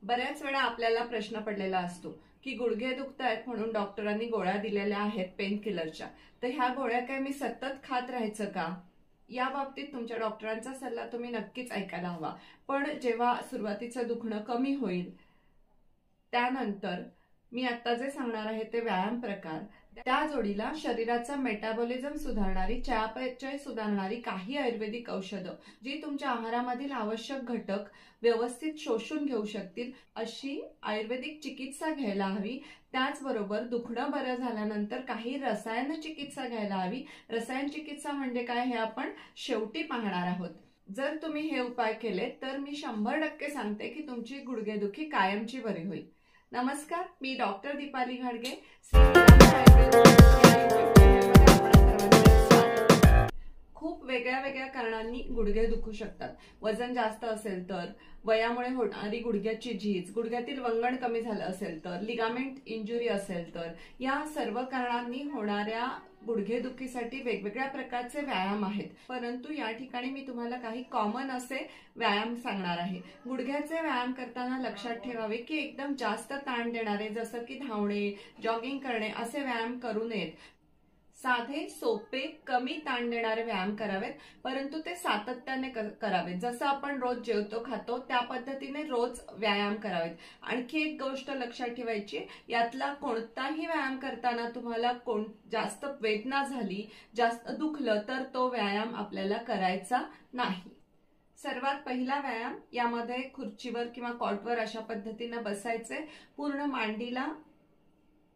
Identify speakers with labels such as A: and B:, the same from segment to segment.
A: बऱ्याच वेळा आपल्याला प्रश्न पडलेला असतो की गुडघे दुखतायत म्हणून डॉक्टरांनी गोळ्या दिलेल्या आहेत पेन किलरच्या, तर ह्या गोळ्या काय मी सतत खात राहायचं का? या बाबतीत तुमच्या डॉक्टरांचा सल्ला तुम्ही नक्कीच ऐकायला हवा। पण जेव्हा सुरुवातीचं दुखणं कमी होईल त्यानंतर मी आता जे सांगणार आहे ते व्यायाम प्रकार, त्या जोडीला शरीराचा मेटाबॉलिझम सुधारणारी, चयापचय सुधारणारी काही आयुर्वेदिक औषधं जी तुमच्या आहारामधील आवश्यक घटक व्यवस्थित शोषून घेऊ शकतील अशी आयुर्वेदिक चिकित्सा घ्यायला हवी। त्याचबरोबर दुखणं बरं झाल्यानंतर काही रसायन चिकित्सा घ्यायला हवी। रसायन चिकित्सा म्हणजे काय हे आपण शेवटी पाहणार आहोत। जर तुम्ही हे उपाय केले तर मी 100% सांगते की तुमची गुडघेदुखी कायमची बरी होईल। नमस्कार, मी डॉक्टर दीपाली घाडगे। खूप वेगळ्या वेगळ्या कारणांनी गुडघे दुखू शकतात। वजन जास्त असेल तर, वयामुळे होणारी गुडघ्याची झीज, गुडघ्यातील वंगण कमी झालं असेल तर, लिगामेंट इंजुरी असेल तर, या सर्व कारणांनी होणाऱ्या गुडघेदुखीसाठी वेगवेगळ्या प्रकारचे व्यायाम आहेत। परंतु या ठिकाणी मी तुम्हाला काही कॉमन असे व्यायाम सांगणार आहे। गुडघ्याचे व्यायाम करताना लक्षात ठेवावे की एकदम जास्त ताण देणारे जसं की धावणे, जॉगिंग करणे असे व्यायाम करू नयेत। साधे सोपे कमी ताण देणारे व्यायाम करावेत, परंतु ते सातत्याने करावेत। जसं आपण रोज जेवतो खातो त्या पद्धतीने रोज व्यायाम करावेत। आणखी एक गोष्ट लक्षात ठेवायची, यातला कोणताही व्यायाम करताना तुम्हाला जास्त वेदना झाली, जास्त दुखलं तर तो व्यायाम आपल्याला करायचा नाही। सर्वात पहिला व्यायाम, यामध्ये खुर्चीवर किंवा कॉटवर अशा पद्धतीने बसायचे। पूर्ण मांडीला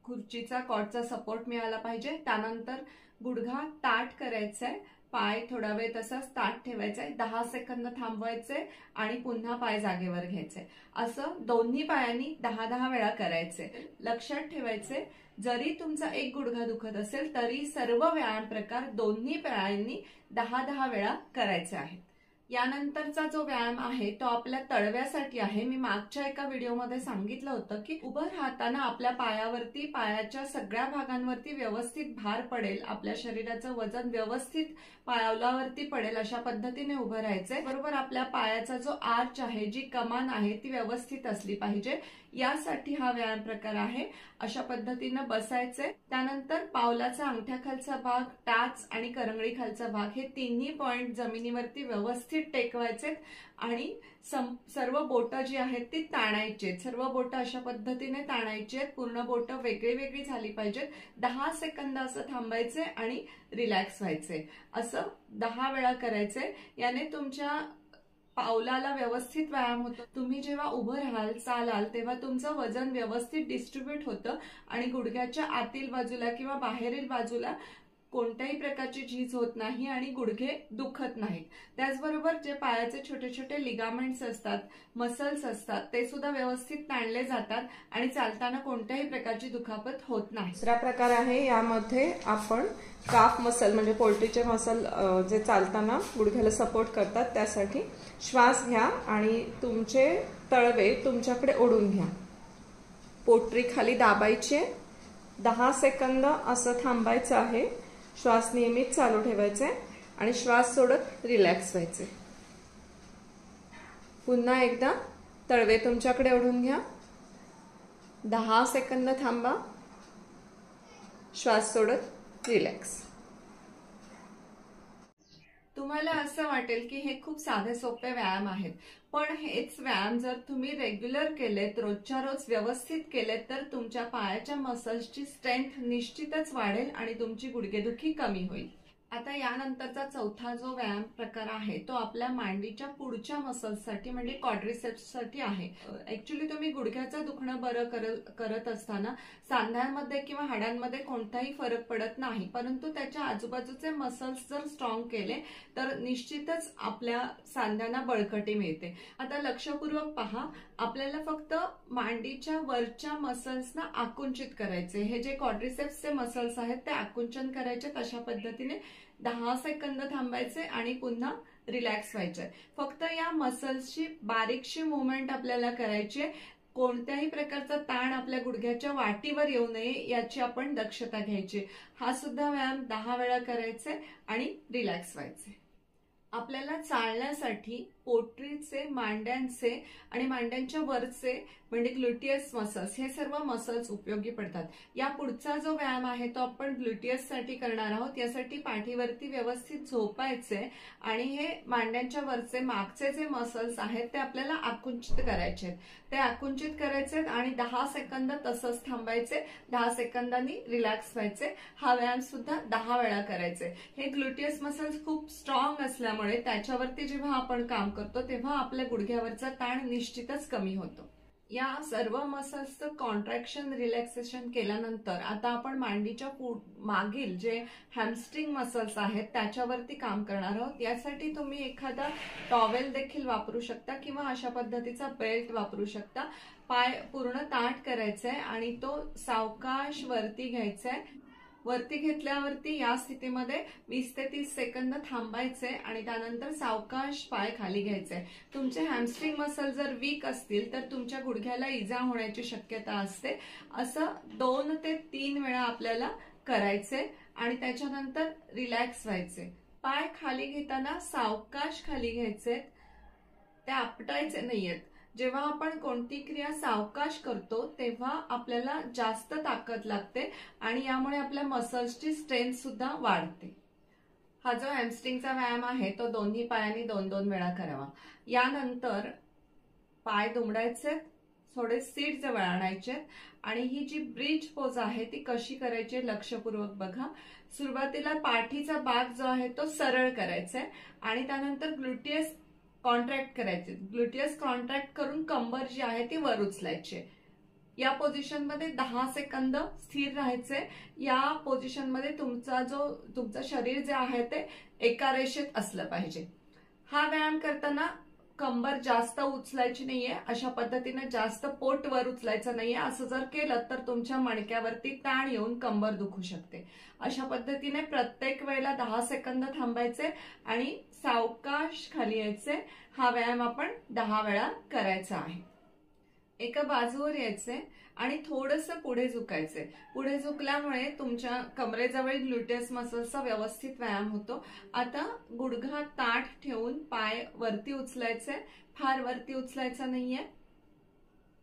A: खुर्चीचा कॉटचा सपोर्ट मिळाला पाहिजे। त्यानंतर गुडघा ताठ करायचा आहे, पाय थोडा वेळ तसाच ताठ ठेवायचा आहे, 10 सेकंद थांबवायचे आणि पुन्हा पाय जागेवर घ्यायचे। असं दोन्ही पायांनी 10-10 वेळा करायचे। लक्षात ठेवायचे, जरी तुमचा एक गुडघा दुखत असेल तरी सर्व व्यायाम प्रकार दोन्ही पायांनी 10-10 वेळा करायचे आहेत। यानंतरचा जो व्यायाम आहे तो आपल्या तळव्यासाठी आहे। मी मागच्या एका व्हिडिओमध्ये सांगितलं होतं की उभं राहताना आपल्या पायावरती, पायाच्या सगळ्या भागांवरती व्यवस्थित भार पडेल, आपल्या शरीराचं वजन व्यवस्थित पायावरती पडेल अशा पद्धतीने उभं राहायचंय। बरोबर आपल्या पायाचा जो आर्च आहे, जी कमान आहे ती व्यवस्थित असली पाहिजे, यासाठी हा व्यायाम प्रकार आहे। अशा पद्धतीने बसायचे। त्यानंतर पावलाचा अंगठ्याखालचा भाग, टाच आणि करंगळी खालचा भाग हे तिन्ही पॉइंट जमिनीवरती व्यवस्थित टेकवायचे आणि सर्व बोटं जी आहेत ती ताणायची। सर्व बोटं अशा पद्धतीने ताणायची आहेत, पूर्ण बोटं वेगळी वेगळी झाली पाहिजेत। 10 सेकंद असं थांबायचे आणि रिलॅक्स व्हायचे। असं 10 वेळा करायचे। याने तुमच्या पावलाला व्यवस्थित व्यायाम होतो। तुम्ही जेव्हा उभं राहाल, चालाल, तेव्हा तुमचं वजन व्यवस्थित डिस्ट्रीब्यूट होतं आणि गुडघ्याच्या आतील बाजूला किंवा बाहेरील बाजूला कोणत्याही प्रकारची झीज होत नाही आणि गुडघे दुखत नाहीत। त्याचबरोबर जे पायाचे छोटे छोटे लिगामेंट्स असतात, मसल्स असतात, ते सुद्धा व्यवस्थित ताणले जातात आणि चालताना कोणत्याही प्रकारची दुखापत होत नाही। दुसरा प्रकार आहे, यामध्ये आपण काफ मसल म्हणजे पोल्ट्रीचे मसल जे चालताना गुडघ्याला सपोर्ट करतात, त्यासाठी श्वास घ्या आणि तुमचे तळवे तुमच्याकडे ओढून घ्या। पोटरी खाली दाबायची, 10 सेकंद असं थांबायचं आहे। श्वास नियमित चालू ठेवायचे आणि श्वास सोडत रिलॅक्स व्हायचे। पुन्हा एकदा तळवे तुमच्याकडे ओढून घ्या, 10 सेकंद थांबा, श्वास सोडत रिलॅक्स। तुम्हाला असं वाटेल की हे खूप साधे सोपे व्यायाम आहेत, पण हेच व्यायाम जर तुम्ही रेग्युलर केलेत, रोजच्या रोज व्यवस्थित केलेत, तर तुमच्या पायाच्या मसल्सची स्ट्रेंथ निश्चितच वाढेल आणि तुमची गुडघेदुखी कमी होईल। आता यानंतरचा चौथा जो व्यायाम प्रकार आहे तो आपल्या मांडीच्या पुढच्या मसल्ससाठी म्हणजे क्वाड्रिसेप्ससाठी आहे। ऍक्च्युली तुम्ही गुडघ्याचं दुखणं बरं करत असताना सांध्यांमध्ये किंवा हाडांमध्ये कोणताही फरक पडत नाही, परंतु त्याच्या आजूबाजूचे मसल्स जर स्ट्रॉंग केले तर निश्चितच आपल्या सांध्यांना बळकटी मिळते। आता लक्षपूर्वक पहा, आपल्याला फक्त मांडीच्या वरच्या मसल्सना आकुंचित करायचे। हे जे क्वाड्रिसेप्सचे मसल्स आहेत ते आकुंचन करायचे। अशा पद्धतीने 10 सेकंद थांबायचे आणि पुन्हा रिलॅक्स व्हायचे। फक्त या मसल्सची बारीकशी मूवमेंट आपल्याला करायची आहे। कोणत्याही प्रकारचा ताण आपल्या गुडघ्याच्या वाटीवर येऊ नये याची आपण दक्षता घ्यायची। हा सुद्धा व्यायाम 10 वेळा करायचे आणि रिलॅक्स व्हायचे। आपल्याला चालण्यासाठी पोटरीचे, मांड्यांचे आणि मांड्यांच्या वरचे म्हणजे ग्लुटियस मसल्स हे सर्व मसल्स उपयोगी पडतात. या पुढचा जो व्यायाम आहे तो आपण ग्लुटियस साठी करणार आहोत. यासाठी पाठीवरती व्यवस्थित झोपायचे आणि हे मांड्यांच्या वरचे मागचे जे मसल्स आहेत ते आपल्याला आकुंचित करायचे आहेत. ते आकुंचित करायचे आणि 10 सेकंद तसंच थांबायचे, 10 सेकंदांनी रिलॅक्स व्हायचे. हा व्यायाम सुद्धा 10 वेळा करायचे. हे ग्लुटियस मसल्स खूप स्ट्रॉंग असल्यामुळे त्याच्यावरती जेव्हा आपण काम करतो तेव्हा आपल्या गुडघ्यावरचा ताण निश्चितच कमी होतो. या सर्व मसल्सचं कॉन्ट्रॅक्शन, रिलॅक्सेशन केल्यानंतर आता आपण मांडीच्या मागील जे हॅमस्ट्रिंग मसल्स आहेत त्याच्यावरती काम करणार आहोत. यासाठी तुम्ही एखादा टॉवेल देखील वापरू शकता किंवा अशा पद्धतीचा बेल्ट वापरू शकता. पाय पूर्ण ताठ करायचंय आणि तो सावकाश वरती घ्यायचाय. वरती घेतल्यावरती या स्थितीमध्ये 20 ते 30 सेकंद थांबायचे आणि त्यानंतर सावकाश पाय खाली घ्यायचे. तुमचे हॅमस्ट्रिंग मसल जर वीक असतील तर तुमच्या गुडघ्याला इजा होण्याची शक्यता असते. असं 2 ते 3 वेळा आपल्याला करायचे आणि त्याच्यानंतर रिलॅक्स व्हायचे. पाय खाली घेताना सावकाश खाली घ्यायचे, ते आपटायचे नाहीयेत. जेव्हा आपण कोणती क्रिया सावकाश करतो तेव्हा आपल्याला जास्त ताकद लागते आणि यामुळे आपल्या मसल्सची स्ट्रेंथ सुद्धा वाढते. हा जो हॅमस्ट्रिंगचा व्यायाम आहे तो दोन्ही पायांनी 2-2 वेळा करावा. यानंतर पाय दुमडायचे, थोडे सीट जवळ आणायचे आणि ही जी ब्रिज पोज आहे ती कशी करायची लक्षपूर्वक बघा. सुरुवातीला पाठीचा भाग जो आहे तो सरळ करायचा आहे आणि त्यानंतर ग्लुटियस कॉन्ट्रॅक्ट करायचे. ग्लुटियस कॉन्ट्रॅक्ट करून कंबर जी आहे ती वर उचलायची. या पोझिशनमध्ये 10 सेकंद स्थिर राहायचे. या पोझिशनमध्ये तुमचं शरीर जे आहे ते एका रेषेत असलं पाहिजे. हा व्यायाम करताना कंबर जास्त उचलायची नाहीये, अशा पद्धतीने जास्त पोट वर उचलायचं नाहीये. असं जर केलं तर तुमच्या मणक्यावरती ताण येऊन कंबर दुखू शकते. अशा पद्धतीने प्रत्येक वेळेला 10 सेकंद थांबायचे आणि सावकाश खाली यायचे. हा व्यायाम आपण 10 वेळा करायचा आहे. एका बाजूवर यायचे आणि थोडंसं पुढे झुकायचे. पुढे झुकल्यामुळे तुमच्या कमरेजवळ ग्लुटियस मसल्सचा व्यवस्थित व्यायाम होतो. आता गुडघा ताठ ठेवून पाय वरती उचलायचे. फार वरती उचलायचं नाहीये,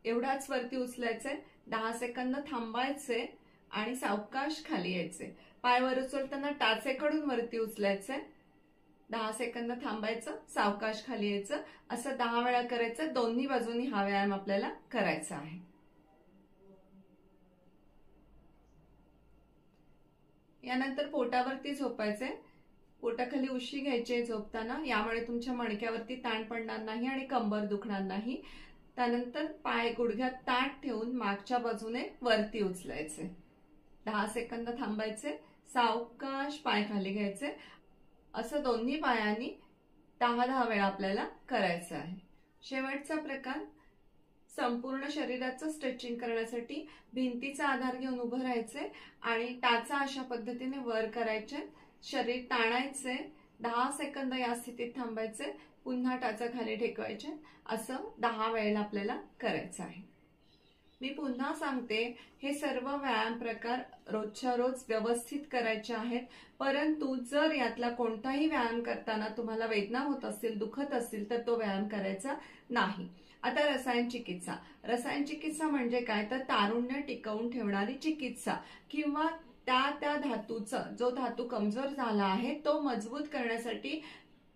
A: एवढाच वरती उचलायचे. 10 सेकंद थांबायचे आणि सावकाश खाली यायचे. पाय वर उचलताना टाचेकडून वरती उचलायचे. 10 सेकंद थांबायचं, सावकाश खाली यायचं. असं 10 वेळा करायचं. दोन्ही बाजूनी हा व्यायाम आपल्याला करायचा आहे. यानंतर पोटावरती झोपायचे. पोटाखाली उशी घ्यायची झोपताना. यामुळे तुमच्या मणक्यावरती ताण पडणार नाही आणि कंबर दुखणार नाही. त्यानंतर पाय गुडघ्यात ताठ ठेवून मागच्या बाजूने वरती उचलायचे. 10 सेकंद थांबायचे, सावकाश पाय खाली घ्यायचे. असं दोन्ही पायांनी 10-10 वेळा आपल्याला करायचं आहे. शेवटचा प्रकार, संपूर्ण शरीराचं स्ट्रेचिंग करण्यासाठी भिंतीचा आधार घेऊन उभं राहायचे आणि टाचा अशा पद्धतीने वर करायचे. शरीर ताणायचे, 10 सेकंद या स्थितीत थांबायचे, पुन्हा टाचा खाली टेकवायचे. असं 10 वेळेला आपल्याला करायचं आहे. मी पुन्हा सांगते, हे सर्व व्यायाम प्रकार रोजच्या रोज व्यवस्थित करायचे आहेत. परंतु जर यातला कोणताही व्यायाम करताना तुम्हाला वेदना होत असतील, दुखत असतील तर तो व्यायाम करायचा नाही. आता रसायन चिकित्सा. रसायन चिकित्सा म्हणजे काय तर तारुण्य टिकवून ठेवणारी चिकित्सा किंवा त्या धातूचा जो धातू कमजोर झाला आहे तो मजबूत करण्यासाठी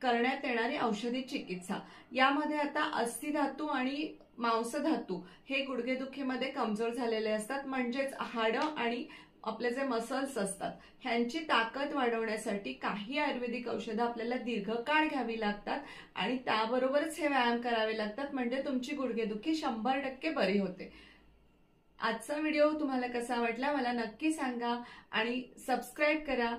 A: करण्यात येणारी औषधी चिकित्सा. यामध्ये आता अस्थि धातू आणि मांस धातू हे गुडघेदुखीमध्ये कमजोर झालेले असतात. म्हणजेच हाडं आणि आपले जे मसल्स असतात ह्यांची ताकद वाढवण्यासाठी काही आयुर्वेदिक औषधं आपल्याला दीर्घकाळ घ्यावी लागतात आणि त्याबरोबरच हे व्यायाम करावे लागतात. म्हणजे तुमची गुडघेदुखी 100% बरी होते. आजचा व्हिडिओ तुम्हाला कसा वाटला मला नक्की सांगा आणि सबस्क्राईब करा.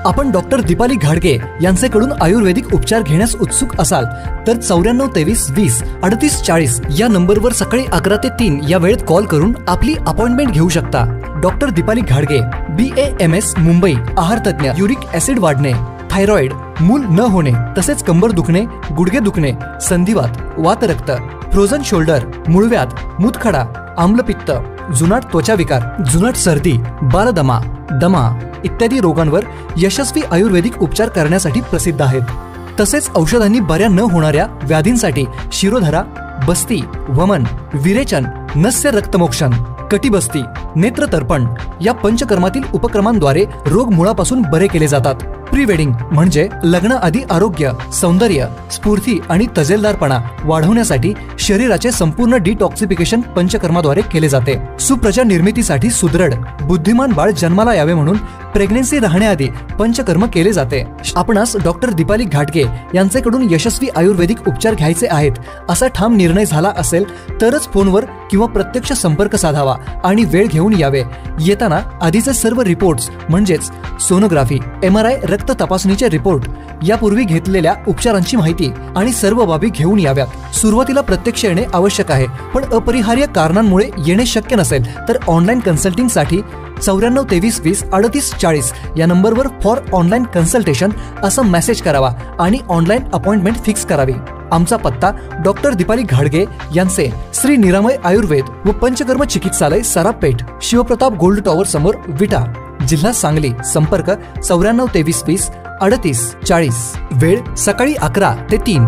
B: आपण डॉक्टर दीपाली घाडगे यांच्याकडून आयुर्वेदिक उपचार घेण्यास उत्सुक असाल तर 94 23 20 38 40 या नंबरवर सकाळी 11 ते 3 या वेळेत कॉल करून आपली अपॉइंटमेंट घेऊ शकता. डॉक्टर दीपाली घाडगे, BAMS मुंबई, आहार तज्ञ, युरिक ऍसिड वाढणे, थायरॉइड, मूल न होणे तसेच कंबर दुखणे, गुडघे दुखणे, संधिवात, वातरक्त, फ्रोझन शोल्डर, मूळव्याध, मूतखडा, आम्लपित्त, जुनाट त्वचा विकार, जुनाट सर्दी, बालदमा, दमा इत्यादी रोगांवर यशस्वी आयुर्वेदिक उपचार करण्यासाठी प्रसिद्ध आहेत. तसेच औषधांनी बऱ्या न होणाऱ्या व्याधींसाठी शिरोधरा, बस्ती, वमन, विरेचन, नस्य रक्तमोक्षण, कटिबस्ती, नेत्रतर्पण या पंचकर्मातील उपक्रमांद्वारे रोग मुळापासून बरे केले जातात. प्री वेडिंग म्हणजे लग्नाआधी आरोग्य, सौंदर्य, स्फूर्ती आणि तजेलदारपणा वाढवण्यासाठी शरीराचे संपूर्ण डिटॉक्सिफिकेशन पंचकर्माद्वारे केले जाते. सुप्रजा निर्मितीसाठी सुदृढ, बुद्धिमान बाळ जन्माला यावे म्हणून प्रेग्नेन्सी राहण्याआधी पंचकर्म केले जाते. आपणास डॉक्टर दीपाली घाटगे यांच्याकडून यशस्वी आयुर्वेदिक उपचार घ्यायचे आहेत असा ठाम निर्णय झाला असेल तरच फोनवर किंवा प्रत्यक्ष संपर्क साधावा आणि वेळ घेऊन यावे. येताना आधीचे सर्व रिपोर्ट्स म्हणजेच सोनोग्राफी, MRI, रक्त तपासणीचे रिपोर्ट, यापूर्वी घेतलेल्या उपचारांची माहिती आणि सर्व बाबी घेऊन याव्यात. सुरुवातीला प्रत्यक्ष येणे आवश्यक आहे, पण अपरिहार्य कारणांमुळे येणे शक्य नसेल तर ऑनलाईन कन्सल्टिंगसाठी 94 23 20 38 40 या नंबरवर फॉर ऑनलाईन कन्सल्टेशन असा मेसेज करावा आणि ऑनलाईन अपॉइंटमेंट फिक्स करावी. आमचा पत्ता डॉक्टर दीपाली घाडगे यांचे श्री निरामय आयुर्वेद व पंचकर्म चिकित्सालय, सरापेठ, शिवप्रताप गोल्ड टॉवर समोर, विटा, जिल्हा सांगली. संपर्क 94 23 20 38 40. वेळ सकाळी 11 ते 3.